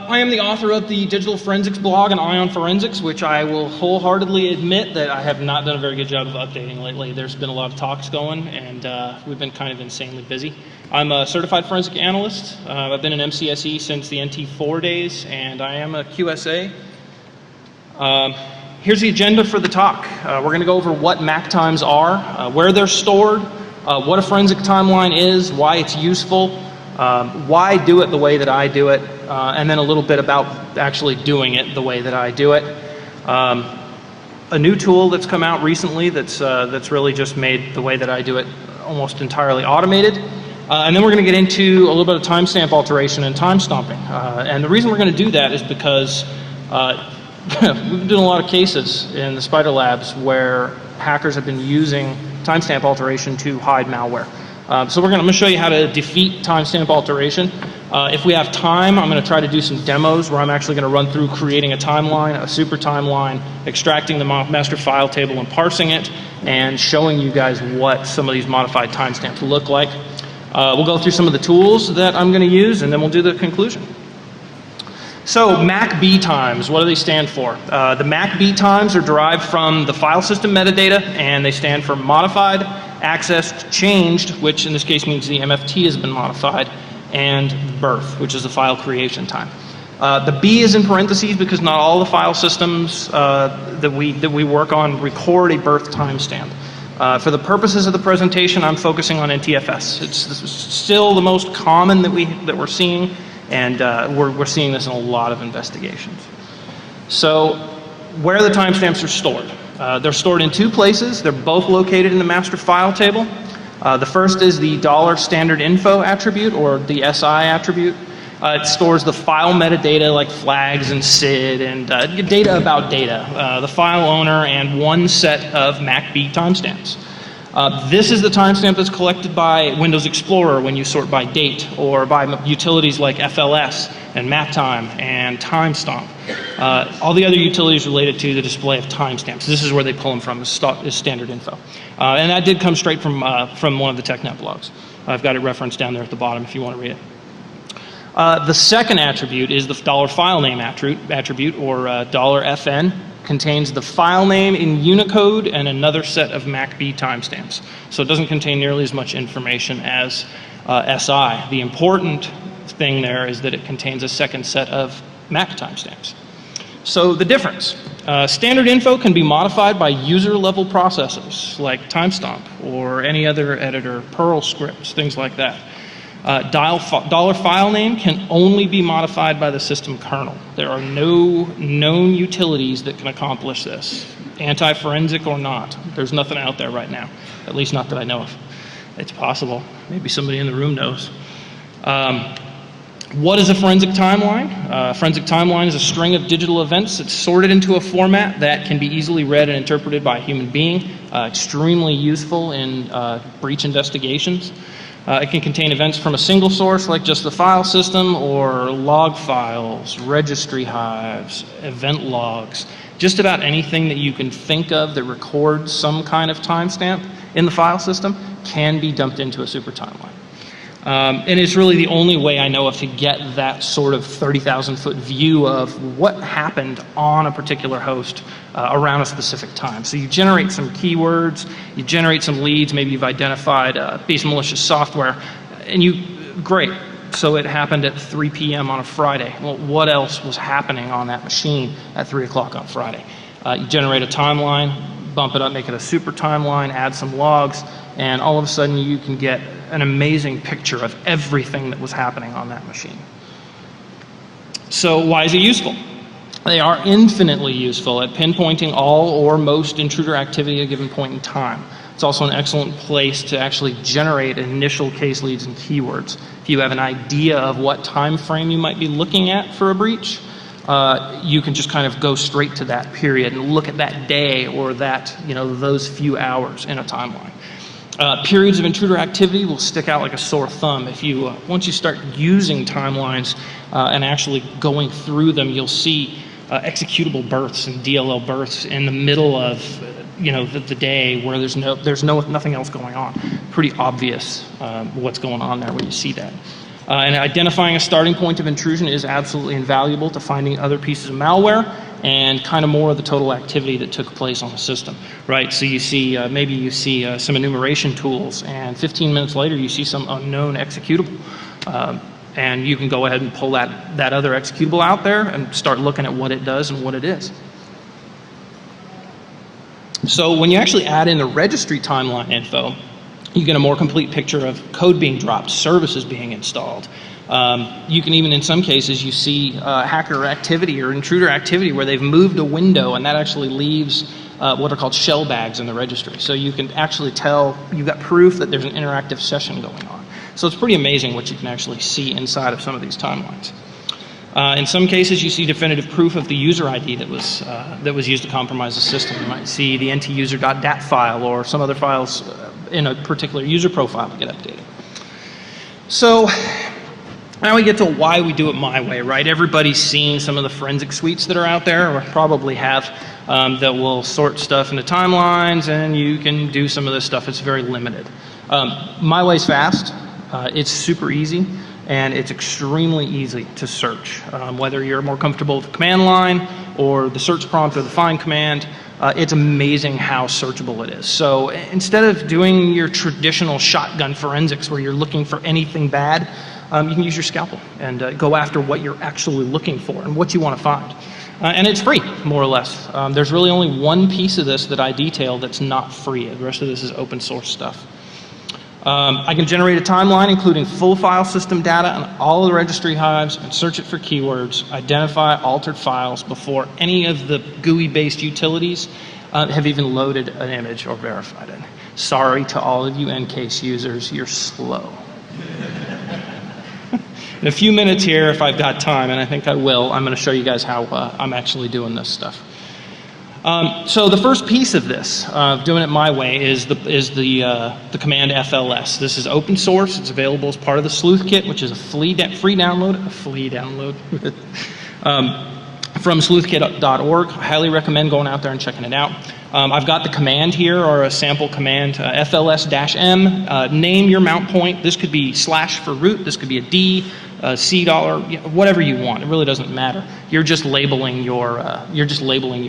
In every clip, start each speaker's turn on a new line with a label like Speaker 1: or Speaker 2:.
Speaker 1: I am the author of the digital forensics blog and Ion Forensics, which I will wholeheartedly admit that I have not done a very good job of updating lately. There's been a lot of talks going, and we've been kind of insanely busy. I'm a certified forensic analyst. I've been in MCSE since the NT4 days, and I am a QSA. Here's the agenda for the talk. We're going to go over what MAC times are, where they're stored, what a forensic timeline is, why it's useful, why do it the way that I do it, and then a little bit about actually doing it the way that I do it. A new tool that's come out recently that's really just made the way that I do it almost entirely automated. And then we're going to get into a little bit of timestamp alteration and time stomping. And the reason we're going to do that is because we've been doing a lot of cases in the Spiderlabs where hackers have been using timestamp alteration to hide malware. So I'm going to show you how to defeat timestamp alteration. If we have time, I'm going to try to do some demos where I'm actually going to run through creating a timeline, a super timeline, extracting the master file table and parsing it, and showing you guys what some of these modified timestamps look like. We'll go through some of the tools that I'm going to use, and then we'll do the conclusion. So MAC-B times, what do they stand for? The MAC-B times are derived from the file system metadata, and they stand for modified, accessed, changed, which in this case means the MFT has been modified, and birth, which is the file creation time. The B is in parentheses because not all the file systems that we work on record a birth timestamp. For the purposes of the presentation, I'm focusing on NTFS. It's still the most common that we're seeing, and we're seeing this in a lot of investigations. So, where the timestamps are stored. They're stored in two places. They're both located in the master file table. The first is the $standard_info attribute, or the SI attribute. It stores the file metadata like flags and SID and data about data, the file owner, and one set of MAC-B timestamps. This is the timestamp that's collected by Windows Explorer when you sort by date, or by utilities like FLS and MapTime and TimeStomp. All the other utilities related to the display of timestamps. This is where they pull them from, is standard info. And that did come straight from one of the TechNet blogs. I've got it referenced down there at the bottom if you want to read it. The second attribute is the $filename attribute, or $FN. Contains the file name in Unicode and another set of MAC-B timestamps. So it doesn't contain nearly as much information as SI. The important thing there is that it contains a second set of MAC timestamps. So the difference. Standard info can be modified by user-level processors like timestamp or any other editor, Perl scripts, things like that. $filename can only be modified by the system kernel. There are no known utilities that can accomplish this, anti-forensic or not. There's nothing out there right now, at least not that I know of. It's possible. Maybe somebody in the room knows. What is a forensic timeline? A forensic timeline is a string of digital events that's sorted into a format that can be easily read and interpreted by a human being. Extremely useful in breach investigations. It can contain events from a single source, like just the file system, or log files, registry hives, event logs, just about anything that you can think of that records some kind of timestamp in the file system can be dumped into a super timeline. And it's really the only way I know of to get that sort of 30,000-foot view of what happened on a particular host around a specific time. So you generate some keywords, you generate some leads, maybe you've identified a piece of malicious software, and great. So it happened at 3 p.m. on a Friday. Well, what else was happening on that machine at 3 o'clock on Friday? You generate a timeline, bump it up, make it a super timeline, add some logs, and all of a sudden you can get an amazing picture of everything that was happening on that machine. So why is it useful? They are infinitely useful at pinpointing all or most intruder activity at a given point in time. It's also an excellent place to actually generate initial case leads and keywords. If you have an idea of what time frame you might be looking at for a breach, you can just kind of go straight to that period and look at that day or that, those few hours in a timeline. Periods of intruder activity will stick out like a sore thumb. If you once you start using timelines and actually going through them, you'll see executable births and DLL births in the middle of the day where there's nothing else going on. Pretty obvious what's going on there when you see that. And identifying a starting point of intrusion is absolutely invaluable to finding other pieces of malware and kind of more of the total activity that took place on the system, right? So you see, maybe you see some enumeration tools, and 15 minutes later you see some unknown executable. And you can go ahead and pull that other executable out there and start looking at what it does and what it is. So when you actually add in the registry timeline info, you get a more complete picture of code being dropped, services being installed. You can even, in some cases, you see hacker activity or intruder activity where they've moved a window, and that actually leaves what are called shell bags in the registry. So you can actually tell, you've got proof that there's an interactive session going on. So it's pretty amazing what you can actually see inside of some of these timelines. In some cases, you see definitive proof of the user ID that was used to compromise the system. You might see the ntuser.dat file or some other files in a particular user profile to get updated. So now we get to why we do it my way, right? Everybody's seen some of the forensic suites that are out there, or probably have, that will sort stuff into timelines, and you can do some of this stuff. It's very limited. My way's fast. It's super easy. And it's extremely easy to search. Whether you're more comfortable with the command line or the search prompt or the find command, it's amazing how searchable it is. So instead of doing your traditional shotgun forensics where you're looking for anything bad, you can use your scalpel and go after what you're actually looking for and what you want to find. And it's free, more or less. There's really only one piece of this that I detail that's not free. The rest of this is open source stuff. I can generate a timeline including full file system data on all of the registry hives and search it for keywords, identify altered files before any of the GUI-based utilities have even loaded an image or verified it. Sorry to all of you NCase users, you're slow. In a few minutes here, if I've got time, and I think I will, I'm going to show you guys how I'm actually doing this stuff. So the first piece of this, doing it my way, is the command FLS. This is open source. It's available as part of the Sleuth Kit, which is a free download from sleuthkit.org. I highly recommend going out there and checking it out. I've got the command here, or a sample command, FLS-M. Name your mount point. This could be / for root. This could be a D, $, whatever you want. It really doesn't matter. You're just labeling your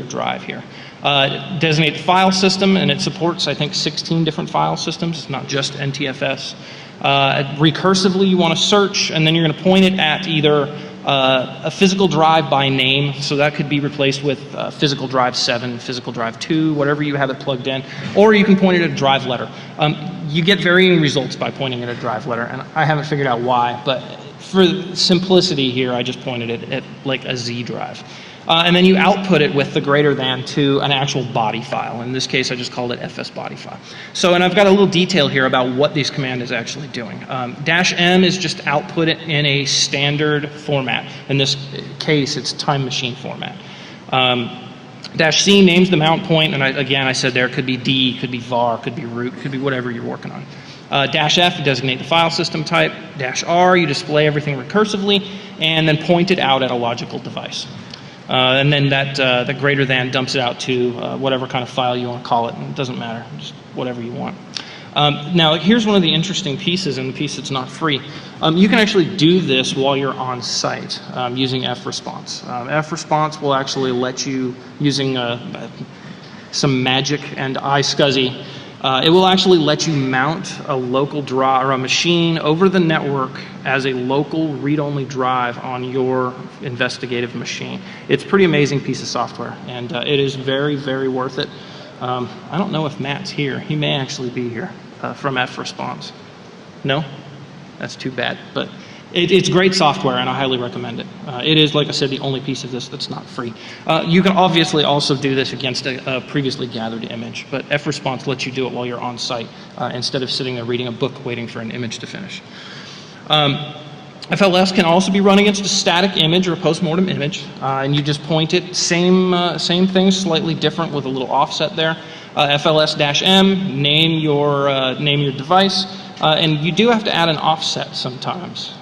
Speaker 1: drive here. Designate the file system, and it supports, I think, 16 different file systems. It's not just NTFS. Recursively, you want to search, and then you're going to point it at either a physical drive by name, so that could be replaced with physical drive 7, physical drive 2, whatever you have it plugged in, or you can point it at a drive letter. You get varying results by pointing at a drive letter, and I haven't figured out why, but for simplicity here, I just pointed it at like a Z drive. And then you output it with the greater than to an actual body file. In this case, I just called it FS body file. So, and I've got a little detail here about what this command is actually doing. -M is just output it in a standard format. In this case, it's time machine format. -C names the mount point, and again, I said there could be D, could be var, could be root, could be whatever you're working on. -F, you designate the file system type. -R, you display everything recursively, and then point it out at a logical device. And then the greater than dumps it out to whatever kind of file you want to call it. And it doesn't matter, just whatever you want. Now, here's one of the interesting pieces, and the piece that's not free. You can actually do this while you're on site using fresponse. Fresponse will actually let you, using some magic and iSCSI, it will actually let you mount a local drive or a machine over the network as a local read-only drive on your investigative machine. It's a pretty amazing piece of software, and it is very, very worth it. I don't know if Matt's here. He may actually be here from fresponse. No? That's too bad. But it's great software, and I highly recommend it. It is, like I said, the only piece of this that's not free. You can obviously also do this against a previously gathered image, but fresponse lets you do it while you're on site instead of sitting there reading a book waiting for an image to finish. FLS can also be run against a static image or a postmortem image, and you just point it. Same thing, slightly different with a little offset there. FLS-M, name your device. And you do have to add an offset sometimes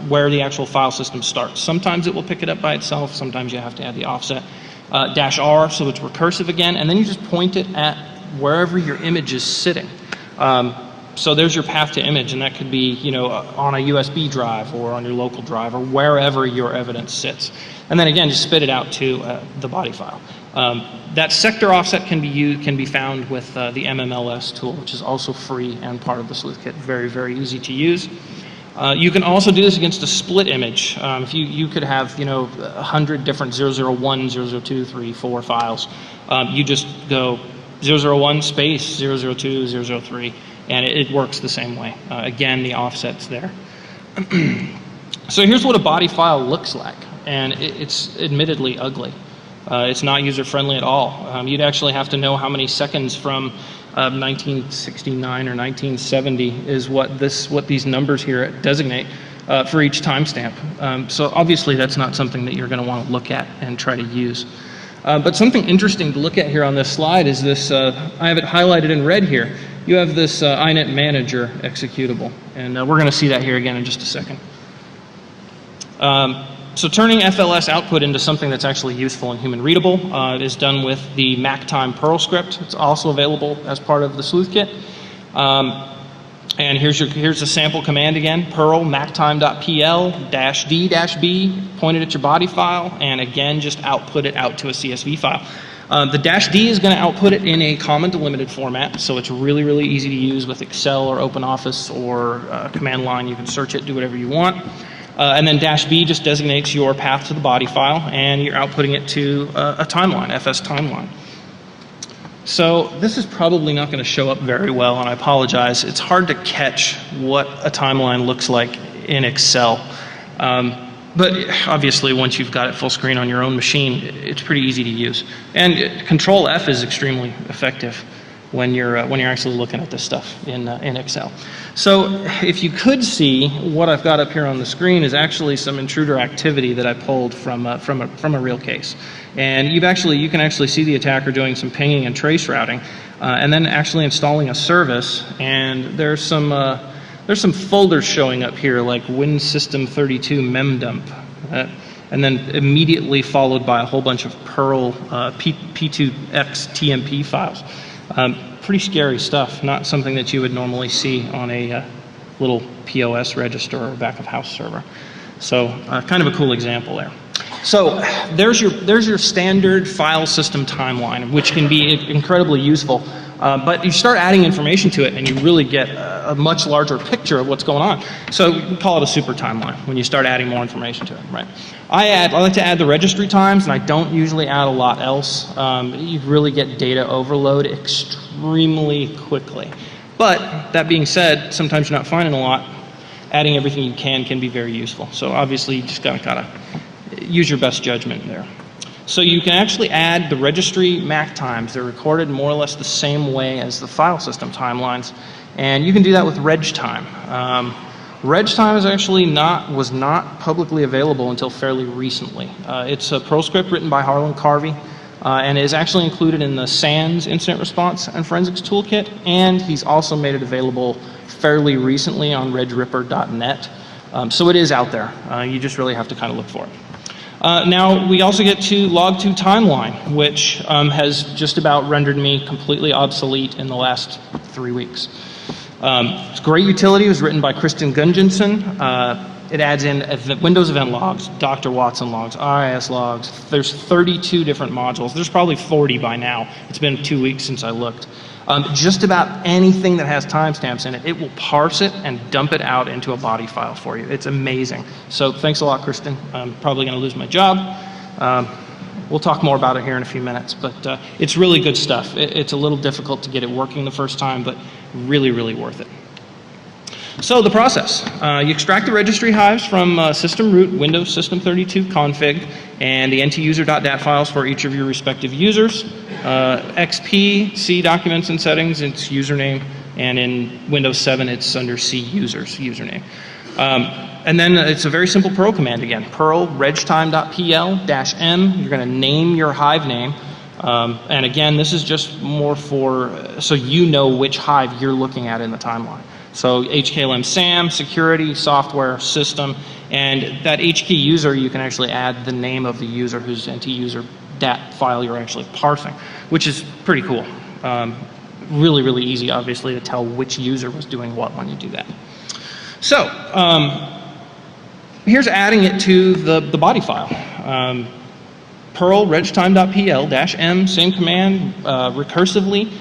Speaker 1: where the actual file system starts. Sometimes it will pick it up by itself. Sometimes you have to add the offset. -R, so it's recursive again. And then you just point it at wherever your image is sitting. So there's your path to image, and that could be, you know, on a USB drive or on your local drive or wherever your evidence sits. And then again, just spit it out to the body file. That sector offset can be found with the MMLS tool, which is also free and part of the sleuth kit. Very, very easy to use. You can also do this against a split image. If you could have, you know, 100 different 001, 002, 3, 4 files. You just go 001 space 002, 003, and it works the same way. Again, the offset's there. So here's what a body file looks like, and it's admittedly ugly. It's not user-friendly at all. You'd actually have to know how many seconds from 1969 or 1970 is what these numbers here designate for each timestamp. So obviously that's not something that you're going to want to look at and try to use. But something interesting to look at here on this slide is this, I have it highlighted in red here. You have this iNet Manager executable, and we're going to see that here again in just a second. So turning FLS output into something that's actually useful and human readable is done with the MacTime Perl script. It's also available as part of the sleuth kit. And here's a sample command again: Perl mactime.pl-d-b pointed at your body file, and again just output it out to a CSV file. The -d is going to output it in a common delimited format, so it's really, really easy to use with Excel or OpenOffice or command line. You can search it, do whatever you want. And then -b just designates your path to the body file, and you're outputting it to a timeline, FS timeline. So this is probably not going to show up very well, and I apologize. It's hard to catch what a timeline looks like in Excel. But obviously, once you've got it full screen on your own machine, it's pretty easy to use. And Control F is extremely effective when you're actually looking at this stuff in Excel. So if you could see, what I've got up here on the screen is actually some intruder activity that I pulled from a real case. And you can actually see the attacker doing some pinging and trace routing, and then actually installing a service. And there's some folders showing up here like WinSystem32 memdump, and then immediately followed by a whole bunch of Perl P2X TMP files. Pretty scary stuff, not something that you would normally see on a little POS register or back of house server. So kind of a cool example there. So there's your standard file system timeline, which can be incredibly useful. But you start adding information to it, and you really get a much larger picture of what's going on. So we call it a super timeline when you start adding more information to it, right? I like to add the registry times, and I don't usually add a lot else. You really get data overload extremely quickly. But that being said, sometimes you're not finding a lot. Adding everything you can be very useful. So obviously, you just gotta use your best judgment there. So you can actually add the registry MAC times. They're recorded more or less the same way as the file system timelines, and you can do that with reg time. Reg time is actually was not publicly available until fairly recently. It's a Perl script written by Harlan Carvey, and is actually included in the SANS Incident Response and Forensics Toolkit, and he's also made it available fairly recently on regripper.net. So it is out there. You just really have to kind of look for it. Now, we also get to log2 timeline, which has just about rendered me completely obsolete in the last 3 weeks. It's a great utility. It was written by Kristen Gunjanson. It adds in Windows event logs, Dr. Watson logs, RIS logs. There's 32 different modules. There's probably 40 by now. It's been 2 weeks since I looked. Just about anything that has timestamps in it, it will parse it and dump it out into a body file for you. It's amazing. So thanks a lot, Kristen. I'm probably going to lose my job. We'll talk more about it here in a few minutes, but it's really good stuff. It's a little difficult to get it working the first time, but really, really worth it. So the process, you extract the registry hives from system root, Windows System32 config, and the ntuser.dat files for each of your respective users. XP, C documents and settings, it's username, and in Windows 7 it's under C users, username. And then it's a very simple Perl command again, Perl regtime.pl-m, you're going to name your hive name. And again, this is just more so you know which hive you're looking at in the timeline. So HKLM SAM, security, software, system, and that HKey user, you can actually add the name of the user whose NTuser dat file you're actually parsing, which is pretty cool. really, really easy, obviously, to tell which user was doing what when you do that. So here's adding it to the body file. Perl regtime.pl-m, same command, recursively,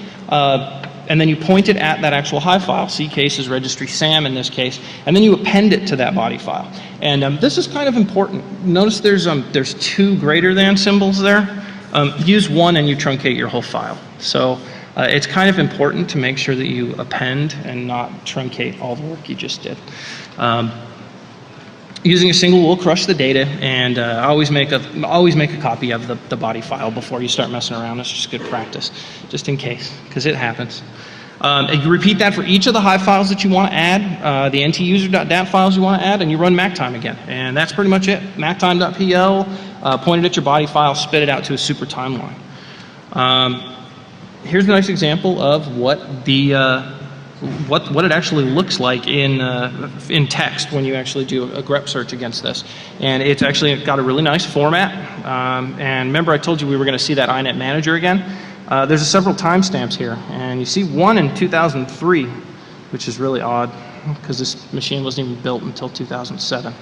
Speaker 1: and then you point it at that actual hive file. C case is registry SAM in this case, and then you append it to that body file. And this is kind of important. Notice there's two greater than symbols there. Use one and you truncate your whole file. So it's kind of important to make sure that you append and not truncate all the work you just did. Using a single will crush the data, and always make a copy of the body file before you start messing around. That's just good practice, just in case, because it happens. You repeat that for each of the hive files that you want to add, the ntuser.dat files you want to add, and you run mactime again. And that's pretty much it. Mactime.pl, point it at your body file, spit it out to a super timeline. Here's a nice example of what it actually looks like in text when you actually do a grep search against this. And it's actually got a really nice format. And remember I told you we were going to see that INET manager again? There's several timestamps here, and you see one in 2003, which is really odd because this machine wasn't even built until 2007.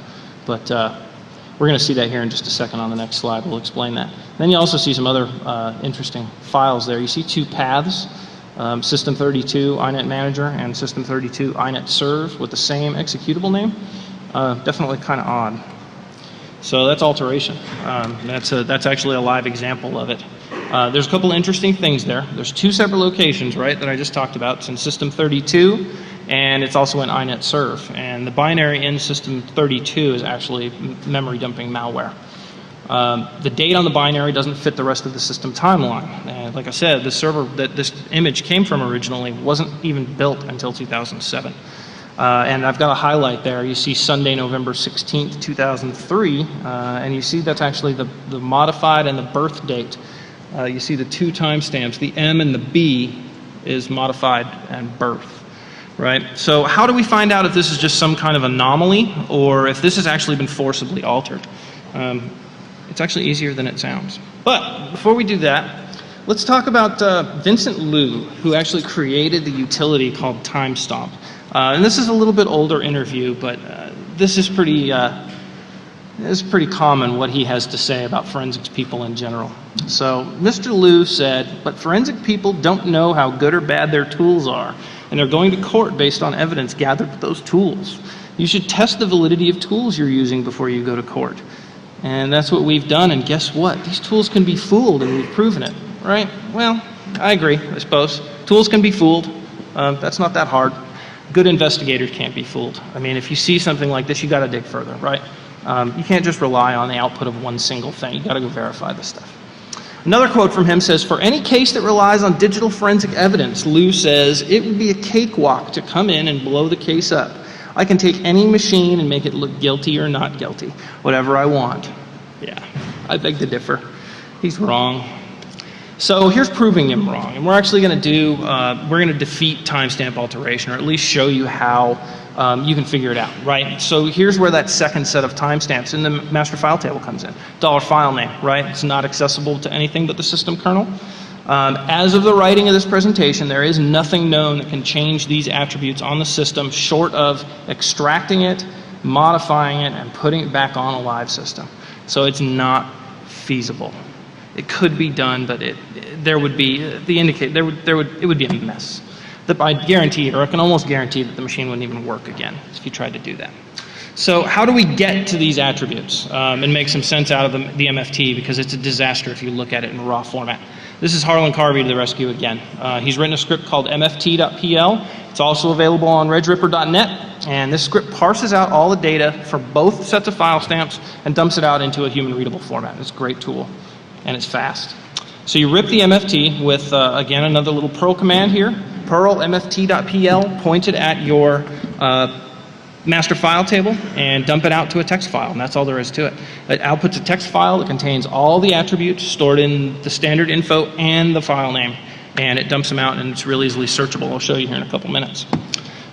Speaker 1: But we're going to see that here in just a second on the next slide. We'll explain that. Then you also see some other interesting files there. You see two paths. System32 INET Manager and System32 INET Serve with the same executable name. Definitely kind of odd. So that's alteration. That's actually a live example of it. There's a couple interesting things there. There's two separate locations, right, that I just talked about. It's in System32 and it's also in INET Serve. And the binary in System32 is actually memory dumping malware. The date on the binary doesn't fit the rest of the system timeline. And like I said, the server that this image came from originally wasn't even built until 2007. And I've got a highlight there. You see Sunday, November 16th, 2003, and you see that's actually the modified and the birth date. You see the two timestamps. The M and the B is modified and birth, right? So how do we find out if this is just some kind of anomaly or if this has actually been forcibly altered? It's actually easier than it sounds. But before we do that, let's talk about Vincent Liu, who actually created the utility called TimeStomp. And this is a little bit older interview, but this is pretty common what he has to say about forensics people in general. So Mr. Liu said, but forensic people don't know how good or bad their tools are, and they're going to court based on evidence gathered with those tools. You should test the validity of tools you're using before you go to court. And that's what we've done, and guess what? These tools can be fooled, and we've proven it, right? Well, I agree, I suppose. Tools can be fooled. That's not that hard. Good investigators can't be fooled. I mean, if you see something like this, you got to dig further, right? You can't just rely on the output of one single thing. You got to go verify this stuff. Another quote from him says, for any case that relies on digital forensic evidence, Liu says, it would be a cakewalk to come in and blow the case up. I can take any machine and make it look guilty or not guilty, whatever I want. Yeah, I beg to differ. He's wrong. So here's proving him wrong. And we're actually going to we're going to defeat timestamp alteration, or at least show you how you can figure it out, right? So here's where that second set of timestamps in the master file table comes in. $file name, right? It's not accessible to anything but the system kernel. As of the writing of this presentation, there is nothing known that can change these attributes on the system short of extracting it, modifying it, and putting it back on a live system. So it's not feasible. It could be done, but it would be a mess. I guarantee, or I can almost guarantee, that the machine wouldn't even work again if you tried to do that. So how do we get to these attributes and make some sense out of the MFT, because it's a disaster if you look at it in raw format. This is Harlan Carvey to the rescue again. He's written a script called mft.pl. It's also available on redripper.net, and this script parses out all the data for both sets of file stamps and dumps it out into a human readable format. It's a great tool, and it's fast. So you rip the MFT with, again, another little Perl command here. Perl mft.pl, point it at your master file table and dump it out to a text file, and that's all there is to it. It outputs a text file that contains all the attributes stored in the standard info and the file name, and it dumps them out, and it's really easily searchable. I'll show you here in a couple minutes.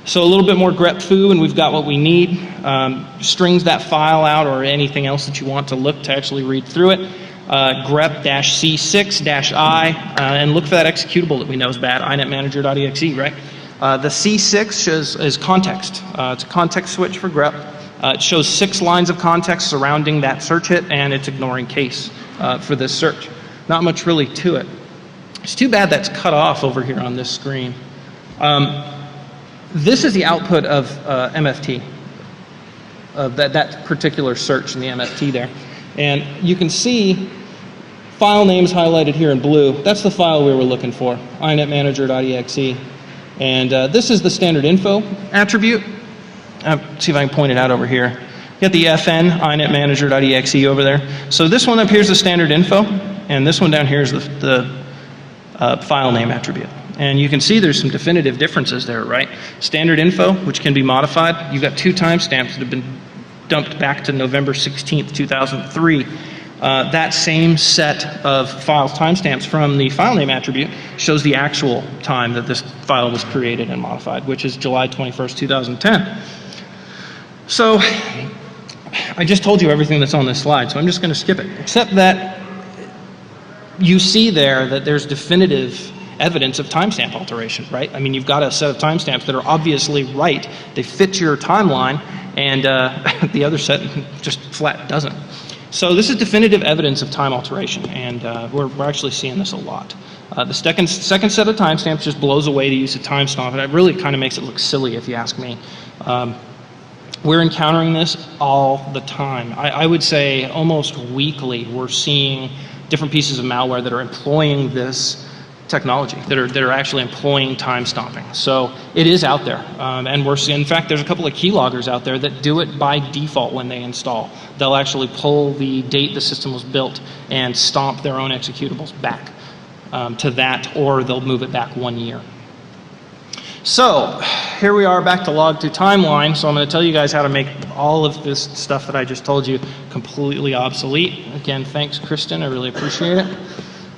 Speaker 1: So a little bit more grep foo, and we've got what we need. Strings that file out or anything else that you want to look to actually read through it. grep-c6-i, and look for that executable that we know is bad, inetmanager.exe, right? The C6 is context. It's a context switch for grep. It shows 6 lines of context surrounding that search hit, and it's ignoring case for this search. Not much really to it. It's too bad that's cut off over here on this screen. This is the output of MFT, of that particular search in the MFT there. And you can see file names highlighted here in blue. That's the file we were looking for, inetmanager.exe. And this is the standard info attribute. See if I can point it out over here. You got the FN, inetmanager.exe over there. So this one up here is the standard info, and this one down here is the file name attribute. And you can see there's some definitive differences there, right? Standard info, which can be modified. You've got 2 timestamps that have been dumped back to November 16th, 2003. That same set of file timestamps from the file name attribute shows the actual time that this file was created and modified, which is July 21st, 2010. So I just told you everything that's on this slide, so I'm just going to skip it, except that you see there that there's definitive evidence of timestamp alteration, right? I mean, you've got a set of timestamps that are obviously right. They fit your timeline, and the other set just flat doesn't. So this is definitive evidence of time alteration, and we're actually seeing this a lot. The second set of timestamps just blows away the use of timestamp, and it really kind of makes it look silly if you ask me. We're encountering this all the time. I would say almost weekly we're seeing different pieces of malware that are employing this technology, that are actually employing time stomping. So it is out there, and we're seeing, in fact, there's a couple of keyloggers out there that do it by default when they install. They'll actually pull the date the system was built and stomp their own executables back to that, or they'll move it back 1 year. So here we are back to log to timeline. So I'm going to tell you guys how to make all of this stuff that I just told you completely obsolete. Again, thanks, Kristen. I really appreciate it.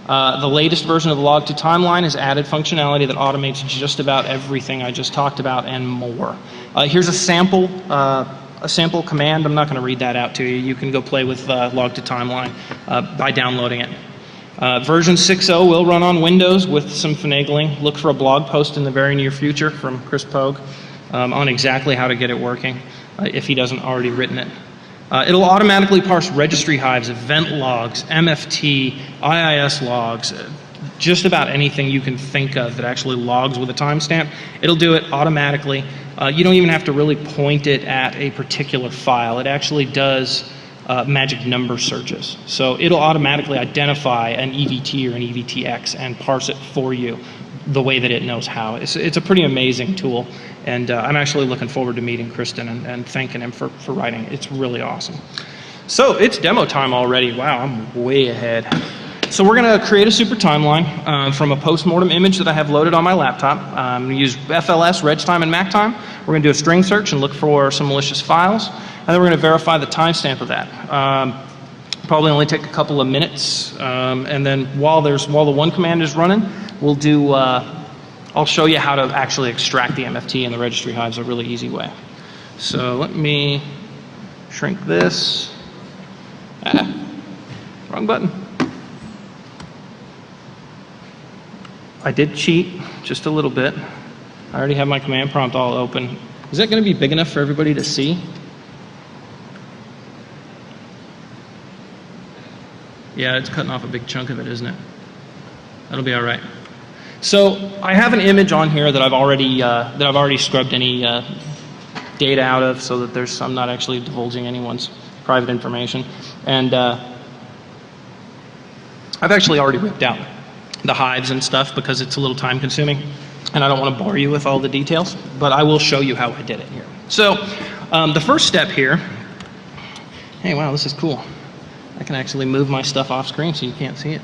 Speaker 1: The latest version of log to timeline has added functionality that automates just about everything I just talked about and more. Here's a sample command. I'm not going to read that out to you. You can go play with log to timeline by downloading it. Version 6.0 will run on Windows with some finagling. Look for a blog post in the very near future from Chris Pogue on exactly how to get it working if he doesn't already written it. It'll automatically parse registry hives, event logs, MFT, IIS logs, just about anything you can think of that actually logs with a timestamp. It'll do it automatically. You don't even have to really point it at a particular file. It actually does magic number searches. So it'll automatically identify an EVT or an EVTX and parse it for you the way that it knows how. It's a pretty amazing tool, and I'm actually looking forward to meeting Kristen and thanking him for writing. It's really awesome. So it's demo time already. Wow, I'm way ahead. So we're going to create a super timeline from a postmortem image that I have loaded on my laptop. I'm going to use FLS, reg time, and mac time. We're going to do a string search and look for some malicious files, and then we're going to verify the timestamp of that. Probably only take a couple of minutes, and then while the one command is running, we'll do. I'll show you how to actually extract the MFT and the registry hives a really easy way. So let me shrink this. Wrong button. I did cheat just a little bit. I already have my command prompt all open. Is that going to be big enough for everybody to see? Yeah, it's cutting off a big chunk of it, isn't it? That'll be all right. So I have an image on here that I've already scrubbed any data out of, so that I'm not actually divulging anyone's private information, and I've actually already ripped out the hives and stuff because it's a little time consuming, and I don't want to bore you with all the details, but I will show you how I did it here. So the first step here. Hey, wow, this is cool. I can actually move my stuff off screen so you can't see it.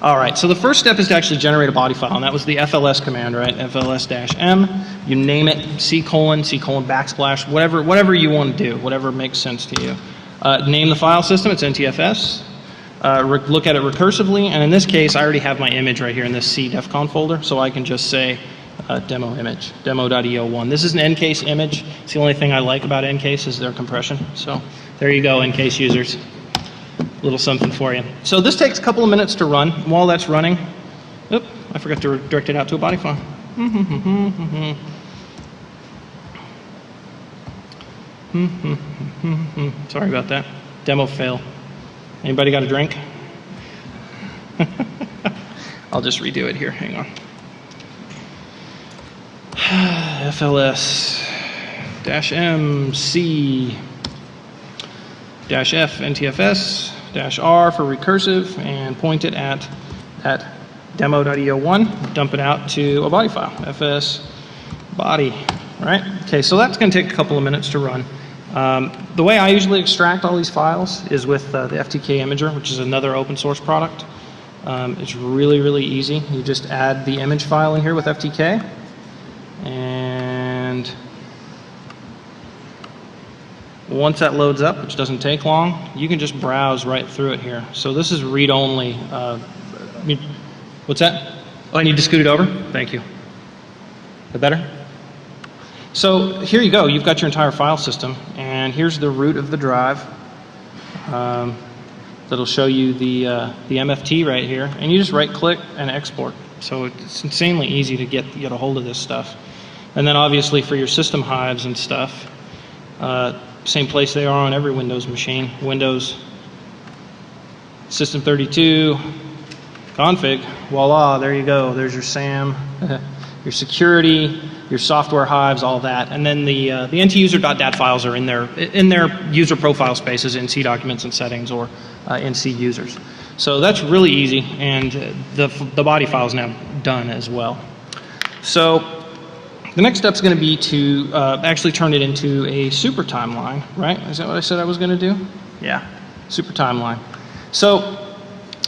Speaker 1: All right, so the first step is to actually generate a body file, and that was the FLS command, right? FLS-M. You name it, C:, backsplash, whatever you want to do, whatever makes sense to you. Name the file system, it's NTFS. Look at it recursively, and in this case, I already have my image right here in this C DEFCON folder, so I can just say demo image, demo.eo1. This is an Ncase image. It's the only thing I like about Ncase is their compression. So there you go, Ncase users. little something for you. So this takes a couple of minutes to run. While that's running, oop, I forgot to direct it out to a body file. Sorry about that. Demo fail. Anybody got a drink? I'll just redo it here. Hang on. FLS-MC-F NTFS-R for recursive, and point it at that demo.eo1, dump it out to a body file, fs body, right? Okay, so that's going to take a couple of minutes to run. The way I usually extract all these files is with the FTK Imager, which is another open source product. It's really, really easy. You just add the image file in here with FTK, and once that loads up, which doesn't take long, you can just browse right through it here. So this is read-only. What's that? Oh, I need to scoot it over? Thank you. Is that better? So here you go. You've got your entire file system, and here's the root of the drive. That'll show you the MFT right here, and you just right-click and export. So it's insanely easy to get a hold of this stuff. And then obviously for your system hives and stuff, same place they are on every Windows machine. Windows, System32, config, voila, there you go. There's your SAM, your security, your software hives, all that. And then the ntuser.dat files are in their user profile spaces in C documents and settings, or in C users. So that's really easy, and the body file is now done as well. So the next step is going to be to actually turn it into a super timeline, right? Is that what I said I was going to do? Yeah, super timeline. So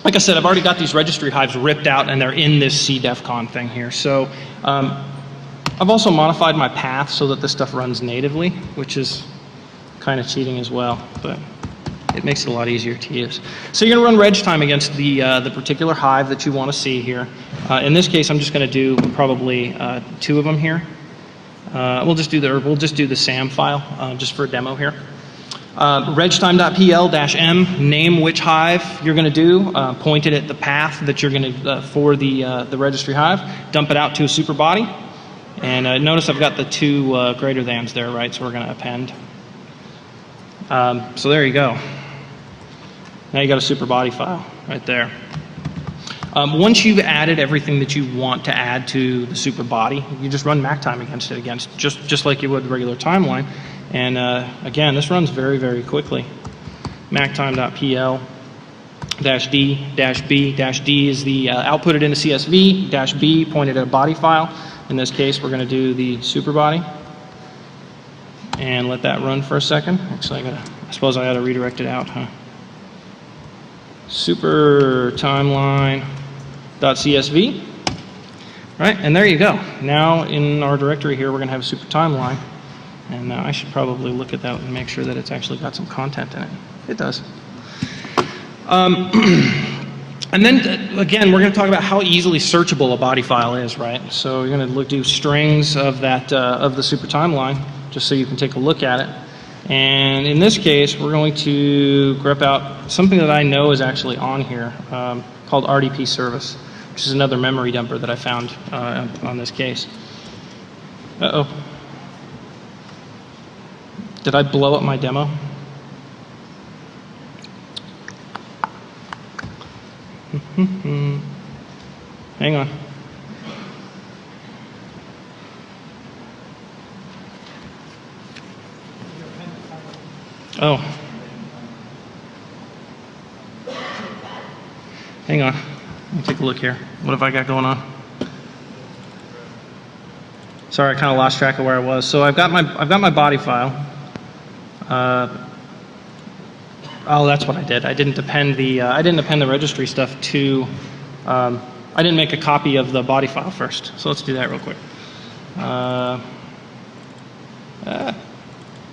Speaker 1: like I said, I've already got these registry hives ripped out, and they're in this C DEFCON thing here. So I've also modified my path so that this stuff runs natively, which is kind of cheating as well, but it makes it a lot easier to use. So you're going to run reg time against the particular hive that you want to see here. In this case, I'm just going to do probably 2 of them here. We'll just do the SAM file just for a demo here. regtime.pl-m, name which hive you're going to do, point it at the path that you're going to for the registry hive, dump it out to a super body, and notice I've got the 2 greater thans there, right? So we're going to append. So there you go. Now you got a super body file right there. Once you've added everything that you want to add to the super body, you just run MAC time against it, just like you would the regular timeline. And again, this runs very, very quickly. MACTime.pl-d-b-d is the outputted into CSV, -b pointed at a body file. In this case, we're going to do the super body. And let that run for a second. Actually, I suppose I ought to redirect it out, huh? Super timeline.csv. Right, and there you go. Now in our directory here, we're going to have a super timeline. And I should probably look at that and make sure that it's actually got some content in it. It does. And then, again, we're going to talk about how easily searchable a body file is, right? So you're going to do strings of that of the super timeline, just so you can take a look at it. And in this case, we're going to grep out something that I know is actually on here, called RDP service, which is another memory dumper that I found on this case. Uh-oh. Did I blow up my demo? Hang on. Oh. Hang on. Let me take a look here. What have I got going on? Sorry, I kind of lost track of where I was. So I've got my body file. Oh, that's what I did. I didn't append the registry stuff to. I didn't make a copy of the body file first. So let's do that real quick.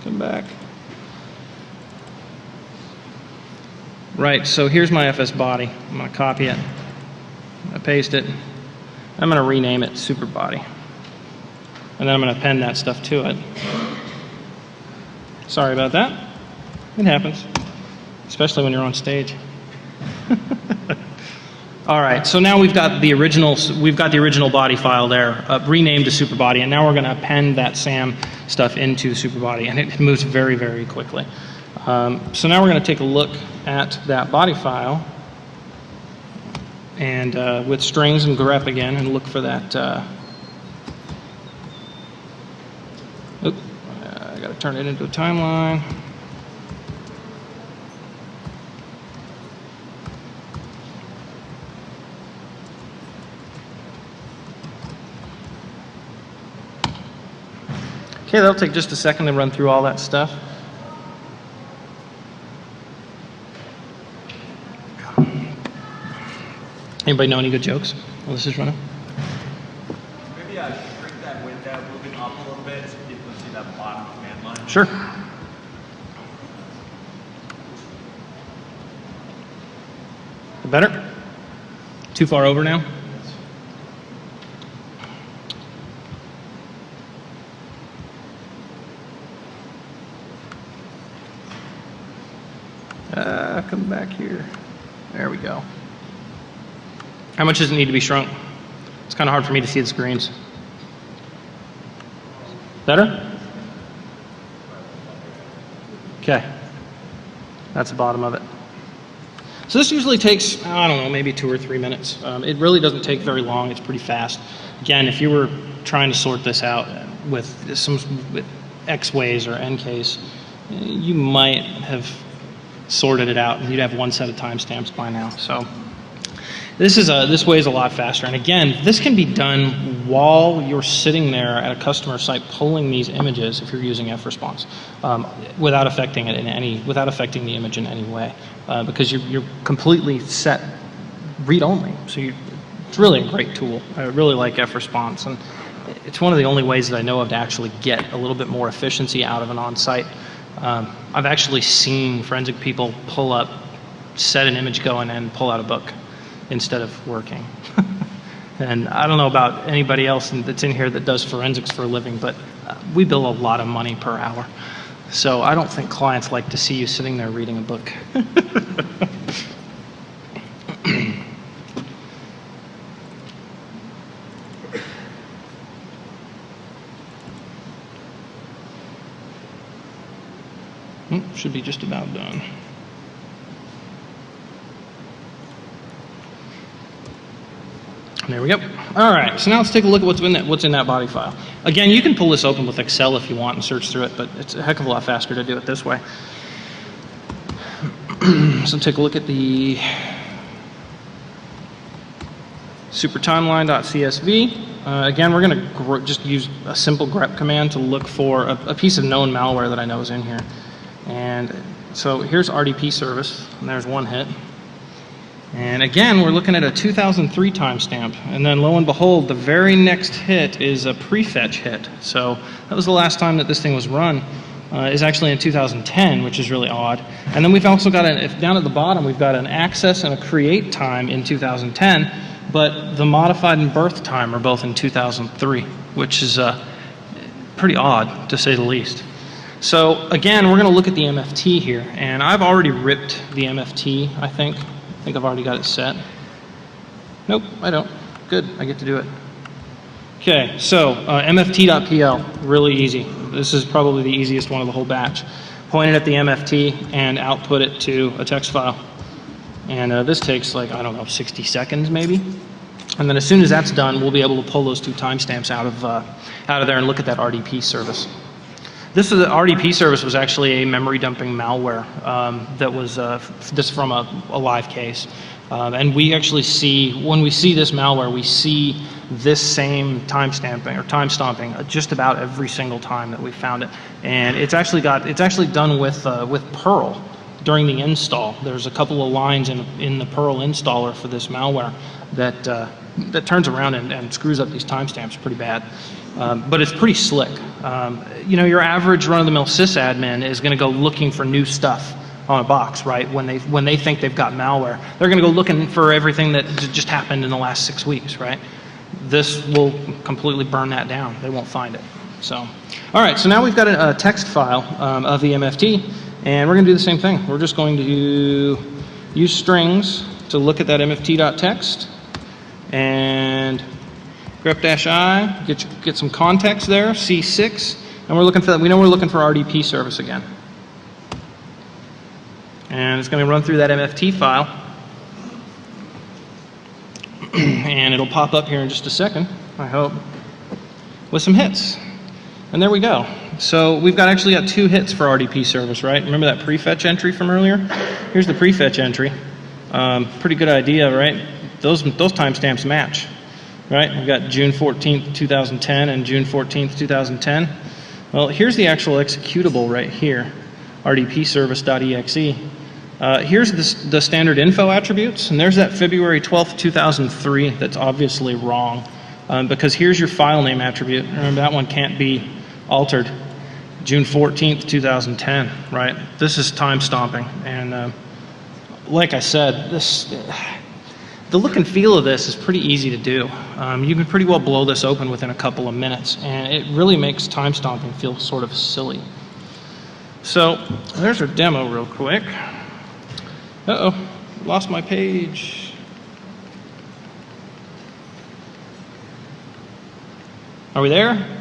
Speaker 1: Come back. Right. So here's my FS body. I'm going to copy it. I'm going to paste it. I'm going to rename it super body. And then I'm going to append that stuff to it. Sorry about that. It happens, especially when you're on stage. All right, so now we've got the original body file there, renamed to superbody, and now we're going to append that SAM stuff into superbody, and it moves very, very quickly. So now we're going to take a look at that body file, and with strings and grep again, and look for that. I got to turn it into a timeline. Okay, that'll take just a second to run through all that stuff. Anybody know any good jokes while this is running?
Speaker 2: Maybe shrink that window, moving up a little bit so people can see that bottom command line.
Speaker 1: Sure. Better? Too far over now? Come back here. There we go. How much does it need to be shrunk? It's kind of hard for me to see the screens. Better? Okay. That's the bottom of it. So this usually takes, I don't know, maybe 2 or 3 minutes. It really doesn't take very long. It's pretty fast. Again, if you were trying to sort this out with X ways or N case, you might have sorted it out and you'd have one set of timestamps by now. So this way is a lot faster. And again, this can be done while you're sitting there at a customer site pulling these images if you're using F-response, without affecting the image in any way, because you're completely set read-only. So it's really a great tool. I really like F-response, and it's one of the only ways that I know of to actually get a little bit more efficiency out of an on-site. I've actually seen forensic people pull up, set an image going, and pull out a book instead of working. And I don't know about anybody else that's in here that does forensics for a living, but we bill a lot of money per hour. So I don't think clients like to see you sitting there reading a book. Should be just about done. There we go. All right, so now let's take a look at what's in that body file. Again, you can pull this open with Excel if you want and search through it, but it's a heck of a lot faster to do it this way. So take a look at the supertimeline.csv. Again, we're going to just use a simple grep command to look for a piece of known malware that I know is in here. And so here's RDP service, and there's one hit. And again, we're looking at a 2003 timestamp. And then lo and behold, the very next hit is a prefetch hit. So that was the last time that this thing was run, is actually in 2010, which is really odd. And then we've also got, down at the bottom, we've got an access and a create time in 2010, but the modified and birth time are both in 2003, which is pretty odd, to say the least. So again, we're going to look at the MFT here, and I've already ripped the MFT, I think. I think I've already got it set. Nope, I don't. Good, I get to do it. Okay, so mft.pl, really easy. This is probably the easiest one of the whole batch. Point it at the MFT and output it to a text file. And this takes like, I don't know, 60 seconds maybe. And then as soon as that's done, we'll be able to pull those 2 timestamps out of there and look at that RDP service. This RDP service was actually a memory dumping malware that was this from a live case. And we actually see, when we see this malware, we see this same timestamping or time stomping just about every single time that we found it. And it's actually done with Perl during the install. There's a couple of lines in the Perl installer for this malware that turns around and screws up these timestamps pretty bad. But it's pretty slick. You know, your average run-of-the-mill sysadmin is going to go looking for new stuff on a box, right? When they think they've got malware, they're going to go looking for everything that just happened in the last 6 weeks, right? This will completely burn that down. They won't find it. So, all right. So now we've got a text file of the MFT, and we're going to do the same thing. We're just going to use strings to look at that MFT.txt, and grep-i, get some context there, C6, and we're looking for that. We know we're looking for RDP service again. And it's going to run through that MFT file. And it'll pop up here in just a second, I hope, with some hits. And there we go. So we've actually got 2 hits for RDP service, right? Remember that prefetch entry from earlier? Here's the prefetch entry. Pretty good idea, right? Those timestamps match, right? We've got June 14th, 2010 and June 14th, 2010. Well, here's the actual executable right here, rdpservice.exe. Here's the standard info attributes, and there's that February 12th, 2003 that's obviously wrong, because here's your file name attribute. Remember, that one can't be altered. June 14th, 2010, right? This is time stomping, and like I said, the look and feel of this is pretty easy to do. You can pretty well blow this open within a couple of minutes, and it really makes time stomping feel sort of silly. So there's our demo real quick. Uh-oh, lost my page. Are we there?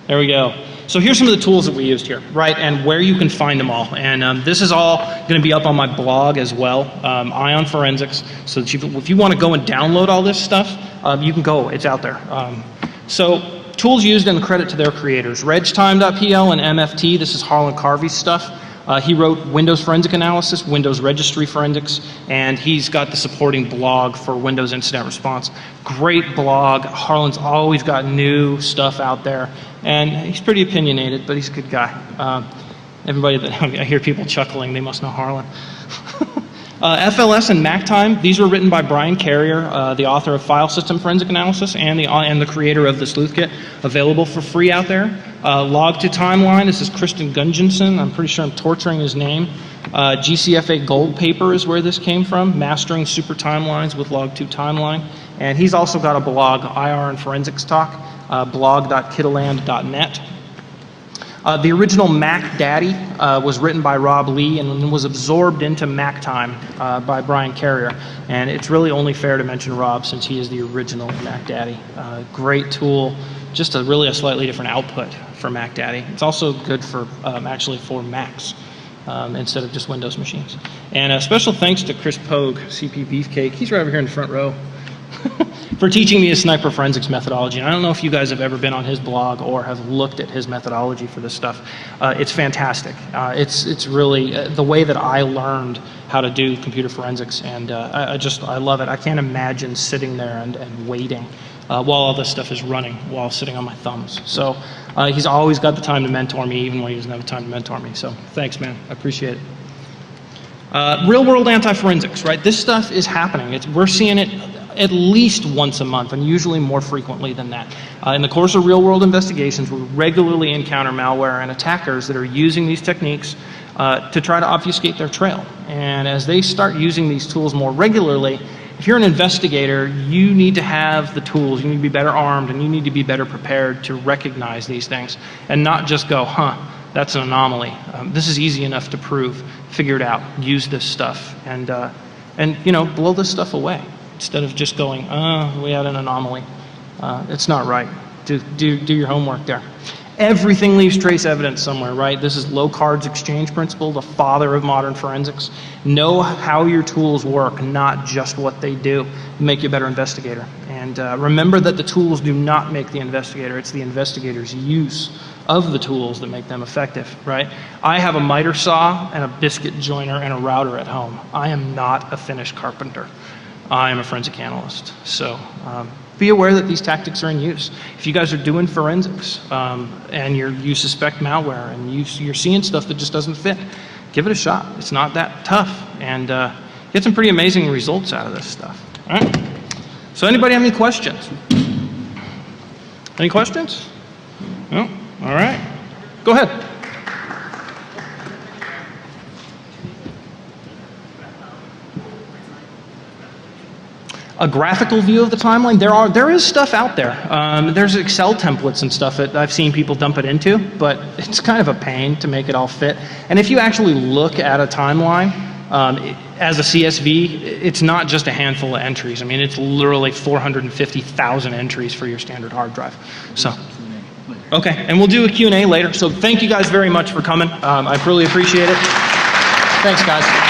Speaker 1: There we go. So here's some of the tools that we used here, right, and where you can find them all. And this is all going to be up on my blog as well, Ion Forensics. So that if you want to go and download all this stuff, you can go. It's out there. So tools used and credit to their creators. regtime.pl and MFT. This is Harlan Carvey's stuff. He wrote Windows Forensic Analysis, Windows Registry Forensics, and he's got the supporting blog for Windows Incident Response. Great blog. Harlan's always got new stuff out there, and he's pretty opinionated, but he's a good guy. Everybody that I hear people chuckling, they must know Harlan. FLS and MacTime, these were written by Brian Carrier, the author of File System Forensic Analysis and the creator of the Sleuth Kit, available for free out there. Log to Timeline, this is Kristen Gunjanson, I'm pretty sure I'm torturing his name. GCFA Gold Paper is where this came from, Mastering Super Timelines with Log to Timeline. And he's also got a blog, IR and Forensics Talk, blog.kittaland.net. The original Mac Daddy was written by Rob Lee and was absorbed into MacTime by Brian Carrier. And it's really only fair to mention Rob since he is the original Mac Daddy. Great tool, just really a slightly different output for Mac Daddy. It's also good for actually for Macs instead of just Windows machines. And a special thanks to Chris Pogue, CP Beefcake. He's right over here in the front row. For teaching me his sniper forensics methodology. And I don't know if you guys have ever been on his blog or have looked at his methodology for this stuff. It's fantastic. It's really the way that I learned how to do computer forensics, and I love it. I can't imagine sitting there and waiting while all this stuff is running while sitting on my thumbs. So he's always got the time to mentor me, even when he doesn't have the time to mentor me. So thanks, man. I appreciate it. Real world anti-forensics, right? This stuff is happening. We're seeing it at least once a month, and usually more frequently than that. In the course of real-world investigations, we regularly encounter malware and attackers that are using these techniques to try to obfuscate their trail. And as they start using these tools more regularly, if you're an investigator, you need to have the tools, you need to be better armed, and you need to be better prepared to recognize these things, and not just go, that's an anomaly. This is easy enough to prove. Figure it out. Use this stuff, and blow this stuff away. Instead of just going, we had an anomaly. It's not right. Do your homework there. Everything leaves trace evidence somewhere, right? This is low-cards exchange principle, the father of modern forensics. Know how your tools work, not just what they do. Make you a better investigator. And remember that the tools do not make the investigator. It's the investigator's use of the tools that make them effective, right? I have a miter saw and a biscuit joiner and a router at home. I am not a finished carpenter. I am a forensic analyst. So be aware that these tactics are in use. If you guys are doing forensics and you suspect malware and you're seeing stuff that just doesn't fit, give it a shot. It's not that tough, and get some pretty amazing results out of this stuff. All right? So anybody have any questions? Any questions? No? All right. Go ahead. A graphical view of the timeline, there is stuff out there. There's Excel templates and stuff that I've seen people dump it into, but it's kind of a pain to make it all fit. And if you actually look at a timeline, As a CSV, it's not just a handful of entries. I mean, it's literally 450,000 entries for your standard hard drive. So, okay, and we'll do a Q&A later. So thank you guys very much for coming. I really appreciate it. Thanks, guys.